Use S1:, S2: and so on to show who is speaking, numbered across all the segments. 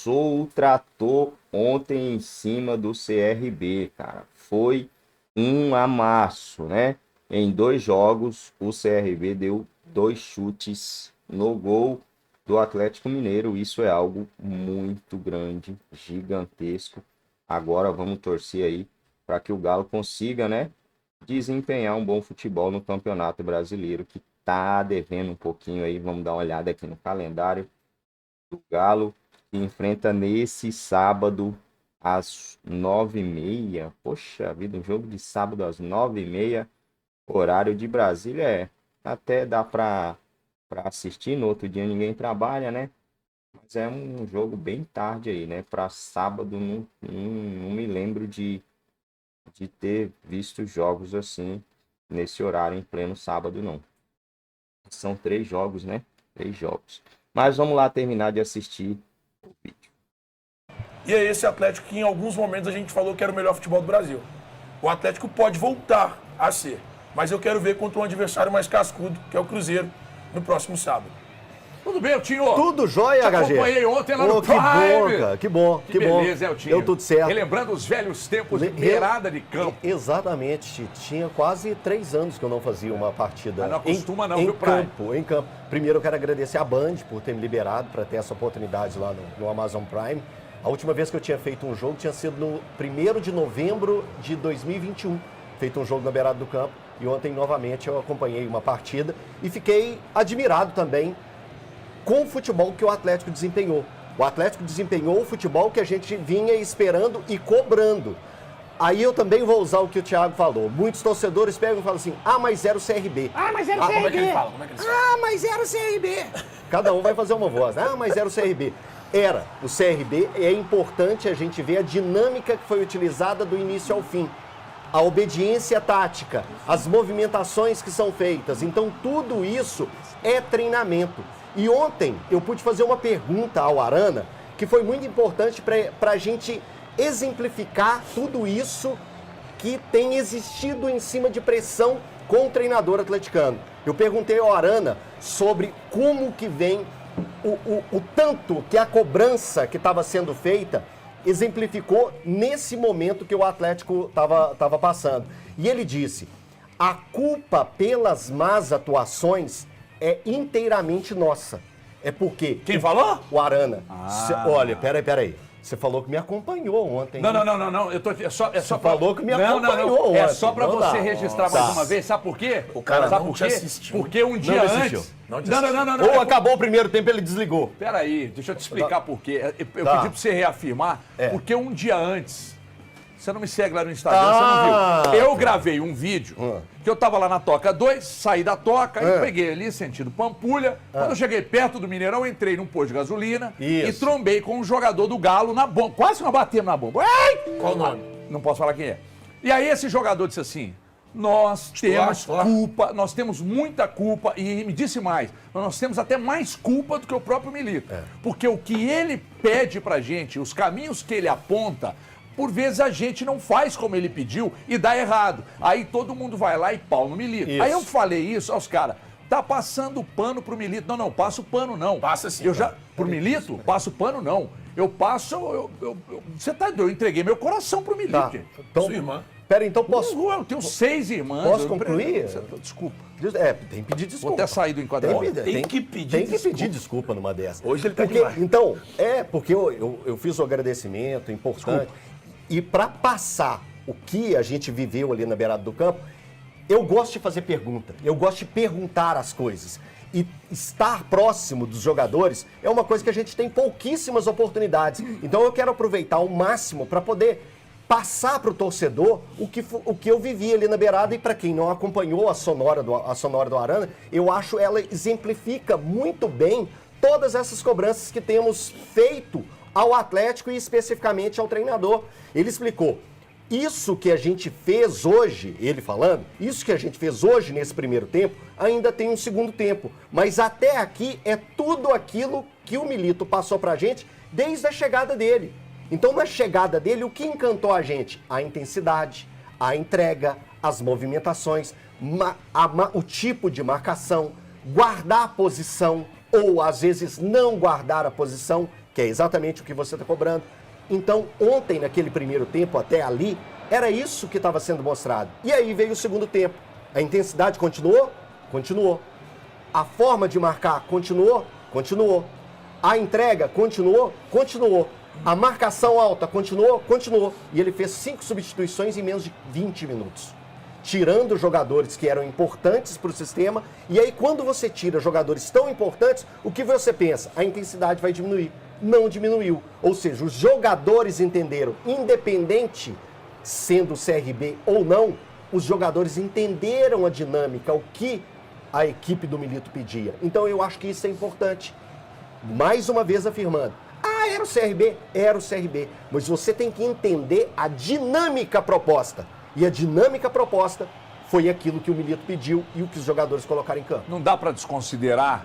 S1: passou o trator ontem em cima do CRB, cara. Foi um amasso, né? Em 2 jogos, o CRB deu 2 chutes no gol do Atlético Mineiro. Isso é algo muito grande, gigantesco. Agora vamos torcer aí para que o Galo consiga, né, desempenhar um bom futebol no Campeonato Brasileiro, que tá devendo um pouquinho aí. Vamos dar uma olhada aqui no calendário do Galo, que enfrenta nesse sábado às 9h30. Poxa vida, um jogo de sábado às 9h30, horário de Brasília. Até dá para assistir, no outro dia ninguém trabalha, né? Mas é um jogo bem tarde aí, né? Para sábado, não me lembro de ter visto jogos assim, nesse horário, em pleno sábado, não. São 3 jogos, né? 3 jogos. Mas vamos lá terminar de assistir o vídeo.
S2: E é esse Atlético que em alguns momentos a gente falou que era o melhor futebol do Brasil. O Atlético pode voltar a ser, mas eu quero ver contra um adversário mais cascudo, que é o Cruzeiro, no próximo sábado.
S3: Tudo bem, Eltinho?
S4: Tudo jóia, HG?
S3: Acompanhei ontem lá no
S4: que
S3: Prime.
S4: bom, cara. Que bom,
S3: Que beleza,
S4: bom.
S3: Eltinho.
S4: Deu tudo certo.
S3: Relembrando os velhos tempos de beirada de campo.
S4: Exatamente. Tinha quase 3 anos que eu não fazia uma partida
S3: não acostuma não,
S4: em
S3: viu, Prime?
S4: em campo. Primeiro eu quero agradecer a Band por ter me liberado para ter essa oportunidade lá no Amazon Prime. A última vez que eu tinha feito um jogo tinha sido no 1º de novembro de 2021. Feito um jogo na beirada do campo. E ontem, novamente, eu acompanhei uma partida e fiquei admirado também com o futebol que o Atlético desempenhou. O Atlético desempenhou o futebol que a gente vinha esperando e cobrando. Aí eu também vou usar o que o Thiago falou. Muitos torcedores pegam e falam assim, mas era o CRB.
S3: Mas era o CRB.
S2: Como é que ele fala?
S3: Mas era o CRB.
S4: Cada um vai fazer uma voz. Mas era o CRB. Era o CRB. É importante a gente ver a dinâmica que foi utilizada do início ao fim. A obediência tática, as movimentações que são feitas. Então, tudo isso é treinamento. E ontem eu pude fazer uma pergunta ao Arana, que foi muito importante para a gente exemplificar tudo isso que tem existido em cima de pressão com o treinador atleticano. Eu perguntei ao Arana sobre como que vem o tanto que a cobrança que estava sendo feita exemplificou nesse momento que o Atlético estava passando. E ele disse, a culpa pelas más atuações é inteiramente nossa. É porque...
S3: Quem falou?
S4: O Arana. Olha, peraí. Você falou que me acompanhou ontem.
S3: Não.
S4: Você falou que me acompanhou ontem.
S3: É só pra você registrar mais uma vez. Sabe por quê?
S2: O cara
S3: Sabe
S2: não
S3: por
S2: te
S3: quê?
S2: assistiu.
S3: Porque um dia antes... Não.
S4: Ou acabou o primeiro tempo, ele desligou.
S3: Peraí, deixa eu te explicar por quê. Eu pedi pra você reafirmar, porque um dia antes... Você não me segue lá no Instagram, você não viu. Eu gravei um vídeo que eu tava lá na Toca 2, saí da Toca e peguei ali, sentido Pampulha. Quando eu cheguei perto do Mineirão, entrei num posto de gasolina e trombei com um jogador do Galo na bomba. Quase que nós batemos na bomba. Ai!
S2: Qual o nome?
S3: Não posso falar quem é. E aí esse jogador disse assim, nós temos culpa, nós temos muita culpa, e me disse mais, nós temos até mais culpa do que o próprio Milito. Porque o que ele pede pra gente, os caminhos que ele aponta, por vezes a gente não faz como ele pediu e dá errado. Aí todo mundo vai lá e pau no Milito. Isso. Aí eu falei isso aos caras, tá passando pano pro Milito. Não, passo pano não.
S2: Passa sim.
S3: Pro Milito, passo pano não. Eu passo, você tá doido, eu entreguei meu coração pro Milito.
S4: Tá. Então,
S2: sua irmã.
S4: Pera, então posso...
S3: Eu tenho 6 irmãs.
S4: Posso concluir?
S3: Desculpa.
S4: Tem que pedir desculpa.
S3: Vou até sair do enquadramento.
S2: Tem que pedir
S4: desculpa numa dessa.
S2: Hoje ele tá
S4: porque,
S2: demais.
S4: Então, porque eu fiz o agradecimento importante. Desculpa. E para passar o que a gente viveu ali na beirada do campo, eu gosto de fazer pergunta, eu gosto de perguntar as coisas. E estar próximo dos jogadores é uma coisa que a gente tem pouquíssimas oportunidades. Então eu quero aproveitar ao máximo para poder passar para o torcedor o que eu vivi ali na beirada. E para quem não acompanhou a sonora do Arana, eu acho ela exemplifica muito bem todas essas cobranças que temos feito ao Atlético e especificamente ao treinador. Ele explicou, isso que a gente fez hoje, ele falando, isso que a gente fez hoje nesse primeiro tempo, ainda tem um segundo tempo. Mas até aqui é tudo aquilo que o Milito passou pra gente desde a chegada dele. Então na chegada dele, o que encantou a gente? A intensidade, a entrega, as movimentações, o tipo de marcação, guardar a posição ou às vezes não guardar a posição. que é exatamente o que você está cobrando. Então, ontem, naquele primeiro tempo, até ali, era isso que estava sendo mostrado. E aí veio o segundo tempo. A intensidade continuou? Continuou. A forma de marcar continuou? Continuou. A entrega continuou? Continuou. A marcação alta continuou? Continuou. E ele fez 5 substituições em menos de 20 minutos. Tirando jogadores que eram importantes para o sistema. E aí, quando você tira jogadores tão importantes, o que você pensa? A intensidade vai diminuir. Não diminuiu. Ou seja, os jogadores entenderam, independente sendo o CRB ou não, os jogadores entenderam a dinâmica, o que a equipe do Milito pedia. Então eu acho que isso é importante. Mais uma vez afirmando, era o CRB? Era o CRB. Mas você tem que entender a dinâmica proposta. E a dinâmica proposta foi aquilo que o Milito pediu e o que os jogadores colocaram em campo.
S3: Não dá para desconsiderar,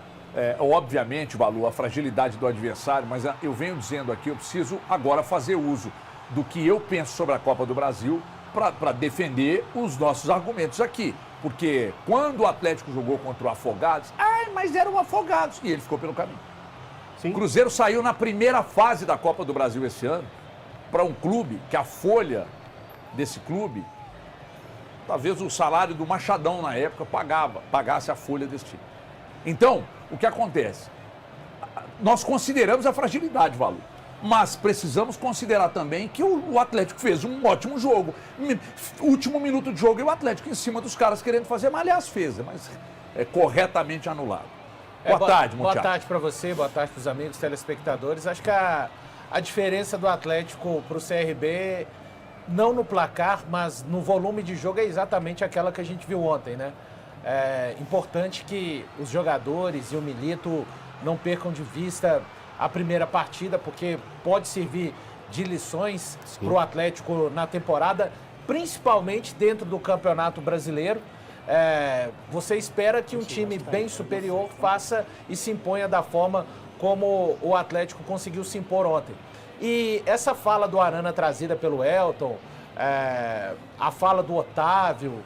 S3: obviamente, Valu, a fragilidade do adversário, mas eu venho dizendo aqui, eu preciso agora fazer uso do que eu penso sobre a Copa do Brasil para defender os nossos argumentos aqui. Porque quando o Atlético jogou contra o Afogados, mas eram o Afogados, e ele ficou pelo caminho.
S4: Sim.
S3: O Cruzeiro saiu na primeira fase da Copa do Brasil esse ano para um clube que a folha desse clube, talvez o salário do Machadão na época pagasse a folha desse time. Então, o que acontece? Nós consideramos a fragilidade, Valu. Mas precisamos considerar também que o Atlético fez um ótimo jogo. Último minuto de jogo e o Atlético em cima dos caras querendo fazer, mas aliás fez, mas é corretamente anulado. Boa tarde, Montiel.
S5: Boa tarde para você, boa tarde para os amigos telespectadores. Acho que a diferença do Atlético para o CRB, não no placar, mas no volume de jogo, é exatamente aquela que a gente viu ontem, né? É importante que os jogadores e o Milito não percam de vista a primeira partida, porque pode servir de lições para o Atlético na temporada, principalmente dentro do Campeonato Brasileiro. Você espera que um time bem superior faça e se imponha da forma como o Atlético conseguiu se impor ontem. E essa fala do Arana trazida pelo Elton, a fala do Otávio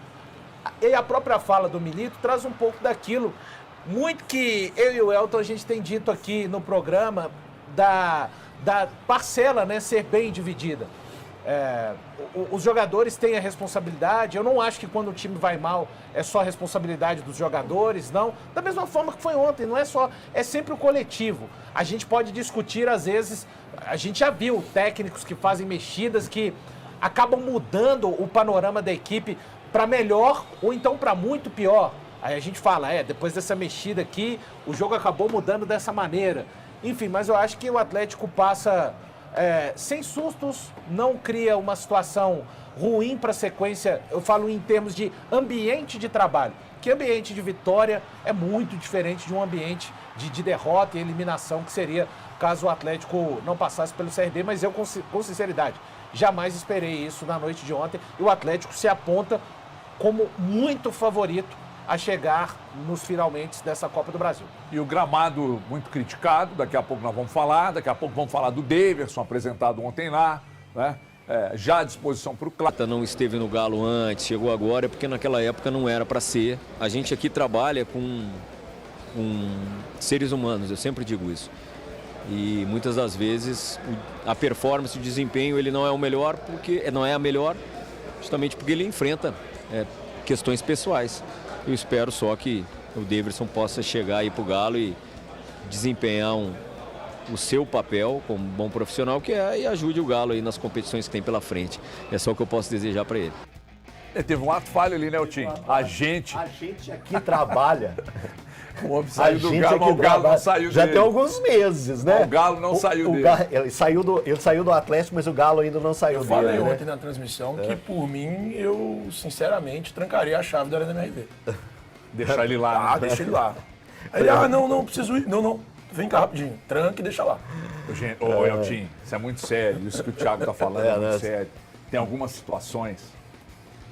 S5: e a própria fala do Milito traz um pouco daquilo muito que eu e o Elton a gente tem dito aqui no programa da parcela, né, ser bem dividida. Os jogadores têm a responsabilidade. Eu não acho que quando o time vai mal é só a responsabilidade dos jogadores, não. Da mesma forma que foi ontem, não é só, é sempre o coletivo. A gente pode discutir, às vezes, a gente já viu técnicos que fazem mexidas que acabam mudando o panorama da equipe para melhor ou então para muito pior. Aí a gente fala, depois dessa mexida aqui, o jogo acabou mudando dessa maneira. Enfim, mas eu acho que o Atlético passa sem sustos, não cria uma situação ruim para a sequência. Eu falo em termos de ambiente de trabalho, que ambiente de vitória é muito diferente de um ambiente de derrota e eliminação, que seria caso o Atlético não passasse pelo CRB, mas eu, com sinceridade, jamais esperei isso na noite de ontem. E o Atlético se aponta como muito favorito a chegar nos finalmente dessa Copa do Brasil.
S3: E o gramado muito criticado, daqui a pouco nós vamos falar, daqui a pouco vamos falar do Daverson, apresentado ontem lá, né? Já à disposição para o Cláudio.
S6: Não esteve no Galo antes, chegou agora, porque naquela época não era para ser. A gente aqui trabalha com seres humanos, eu sempre digo isso. E muitas das vezes a performance, o desempenho, ele não é o melhor, não é a melhor, justamente porque ele enfrenta questões pessoais. Eu espero só que o Daverson possa chegar aí para o Galo e desempenhar o seu papel como bom profissional que é, e ajude o Galo aí nas competições que tem pela frente. É só o que eu posso desejar para ele.
S3: Teve um ato falho ali, né, Tim? A gente
S4: aqui trabalha.
S3: O homem saiu do Galo, mas o Galo não saiu
S4: já
S3: dele.
S4: tem alguns meses, né?
S3: O Galo não saiu dele.
S4: Ele saiu do Atlético, mas o Galo ainda não saiu dele.
S2: Eu falei ontem na transmissão que, por mim, eu, sinceramente, trancaria a chave da Arena MRV.
S3: Deixar ele lá.
S2: Deixa ele lá. Aí ele, não, preciso ir. Não, vem cá rapidinho. Tranca e deixa lá.
S3: Eltim, isso é muito sério. Isso que o Thiago tá falando é muito sério. Tem algumas situações,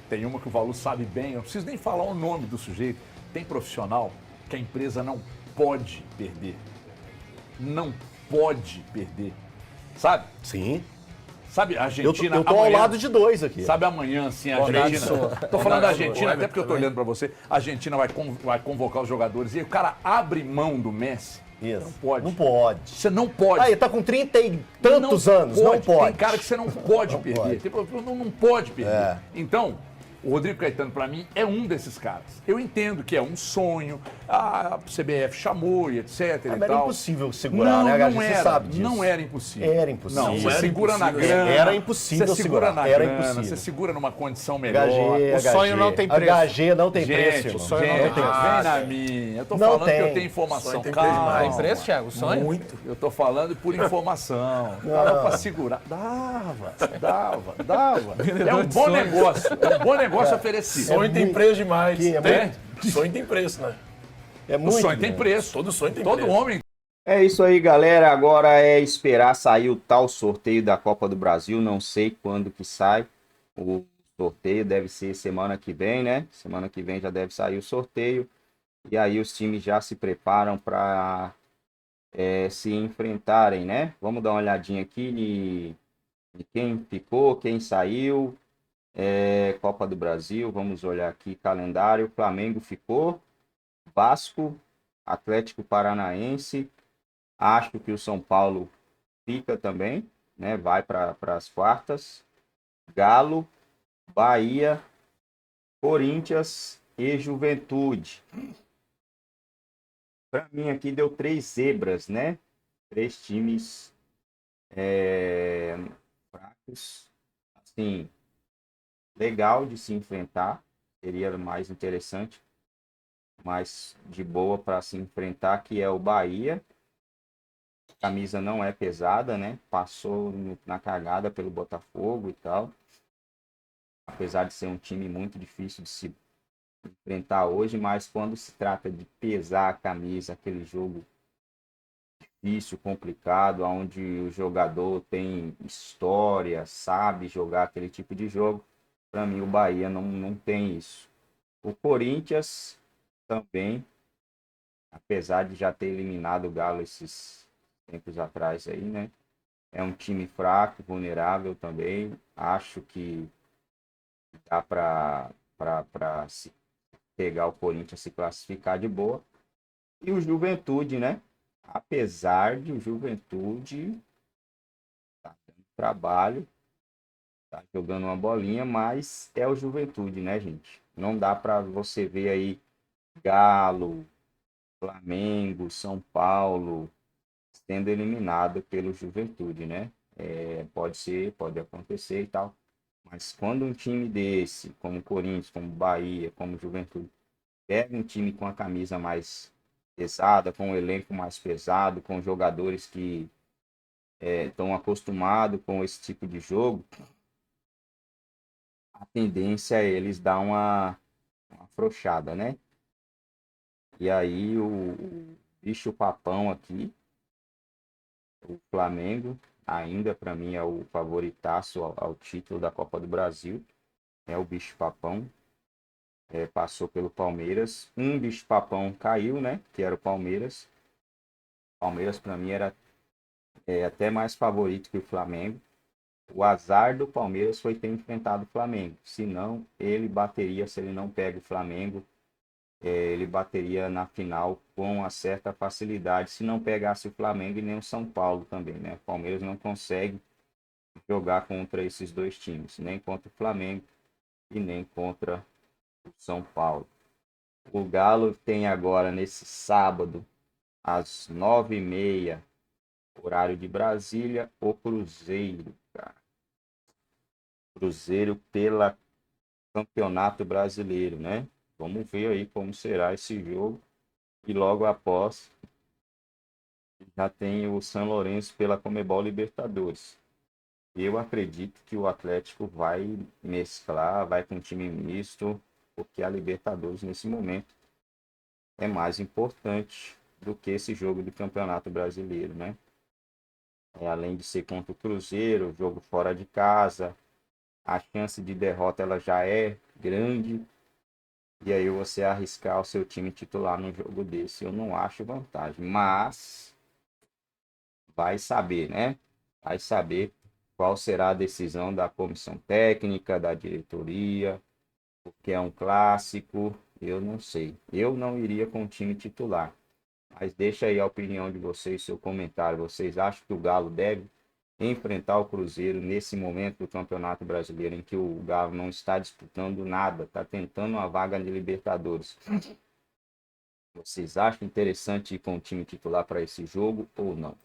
S3: tem uma que o Valu sabe bem, eu não preciso nem falar o nome do sujeito. Tem profissional que a empresa não pode perder. Não pode perder. Sabe?
S4: Sim.
S3: Sabe, a Argentina...
S4: Eu tô
S3: amanhã,
S4: ao lado de dois aqui.
S3: Sabe amanhã, assim, a Argentina... Tô falando da Argentina, até porque eu tô olhando pra você. A Argentina vai convocar os jogadores e aí o cara abre mão do Messi
S4: Isso.
S3: Não pode.
S4: Não pode.
S3: Você não pode.
S4: Aí, tá com 30 e tantos anos, não pode.
S3: Tem cara que você não pode
S4: Não
S3: perder.
S4: pode.
S3: Tipo, não pode perder.
S4: É.
S3: Então, o Rodrigo Caetano, para mim, é um desses caras. Eu entendo que é um sonho, a CBF chamou e etc. e
S4: Mas era
S3: tal.
S4: impossível segurar,
S3: não,
S4: né, HG?
S3: não
S4: Você
S3: era,
S4: sabe disso.
S3: Não era impossível.
S4: Era impossível.
S3: Não,
S2: Não
S3: você
S2: era
S3: segura na
S2: impossível.
S3: grana.
S4: Era impossível
S3: você segura
S4: segurar.
S3: na
S4: Era
S3: grana,
S4: impossível.
S3: você segura numa condição melhor.
S5: O sonho não tem preço.
S4: HG não tem preço,
S3: Gente,
S4: irmão.
S5: sonho não
S3: gente,
S5: tem preço.
S3: vem na minha. Eu tô
S4: Não
S3: falando que
S4: tem.
S3: eu tenho informação.
S2: Sonho tem preço
S3: Calma.
S2: demais.
S5: Tem preço, Thiago? O sonho?
S2: Muito.
S3: Eu tô falando por informação. Dava pra segurar. Dava. É um bom negócio. É um bom negócio oferecido.
S2: Sonho tem preço demais.
S4: Que é
S2: Tem. Sonho tem preço, né?
S4: É
S3: O
S4: muito.
S3: sonho tem preço.
S2: Todo sonho tem
S3: Todo
S2: preço.
S3: homem.
S1: É isso aí, galera. Agora é esperar sair o tal sorteio da Copa do Brasil. Não sei quando que sai o sorteio. Deve ser semana que vem, né? Semana que vem já deve sair o sorteio. E aí os times já se preparam para se enfrentarem, né? Vamos dar uma olhadinha aqui de quem ficou, quem saiu. Copa do Brasil, vamos olhar aqui, calendário. Flamengo ficou, Vasco, Atlético Paranaense, acho que o São Paulo fica também, né? Vai para as quartas. Galo, Bahia, Corinthians e Juventude. Para mim aqui deu 3 zebras, né? 3 times fracos, assim, legal de se enfrentar, seria mais interessante, mais de boa para se enfrentar, que é o Bahia. A camisa não é pesada, né? Passou na cagada pelo Botafogo e tal. Apesar de ser um time muito difícil de se enfrentar hoje, mas quando se trata de pesar a camisa, aquele jogo difícil, complicado, onde o jogador tem história, sabe jogar aquele tipo de jogo, para mim o Bahia não tem isso. O Corinthians também, apesar de já ter eliminado o Galo esses tempos atrás aí, né? É um time fraco, vulnerável também. Acho que dá para se pegar o Corinthians, se classificar de boa. E o Juventude, né? Apesar de o Juventude tá dando trabalho, tá jogando uma bolinha, mas é o Juventude, né, gente? Não dá para você ver aí Galo, Flamengo, São Paulo sendo eliminado pelo Juventude, né? Pode acontecer e tal. Mas quando um time desse, como Corinthians, como Bahia, como Juventude, pega um time com a camisa mais pesada, com um elenco mais pesado, com jogadores que estão acostumados com esse tipo de jogo, a tendência é eles dar uma afrouxada, né? E aí o bicho papão aqui, o Flamengo, ainda para mim é o favoritaço ao título da Copa do Brasil. É o bicho papão. Passou pelo Palmeiras. Um bicho papão caiu, né? Que era o Palmeiras. O Palmeiras para mim era até mais favorito que o Flamengo. O azar do Palmeiras foi ter enfrentado o Flamengo. Senão, ele bateria, se ele não pega o Flamengo, ele bateria na final com uma certa facilidade, se não pegasse o Flamengo e nem o São Paulo também, né? O Palmeiras não consegue jogar contra esses dois times, nem contra o Flamengo e nem contra o São Paulo. O Galo tem agora, nesse sábado, às 9h30, horário de Brasília, o Cruzeiro, cara. Cruzeiro pela Campeonato Brasileiro, né? Vamos ver aí como será esse jogo. E logo após, já tem o São Lourenço pela Conmebol Libertadores. Eu acredito que o Atlético vai mesclar, vai com um time misto, porque a Libertadores nesse momento é mais importante do que esse jogo do Campeonato Brasileiro, né? Além de ser contra o Cruzeiro, jogo fora de casa, a chance de derrota ela já é grande. E aí você arriscar o seu time titular num jogo desse, eu não acho vantagem. Mas vai saber, né? Vai saber qual será a decisão da comissão técnica, da diretoria, porque é um clássico, eu não sei. Eu não iria com o time titular. Mas deixa aí a opinião de vocês, seu comentário. Vocês acham que o Galo deve enfrentar o Cruzeiro nesse momento do Campeonato Brasileiro, em que o Galo não está disputando nada, está tentando uma vaga de Libertadores? Vocês acham interessante ir com o time titular para esse jogo ou não?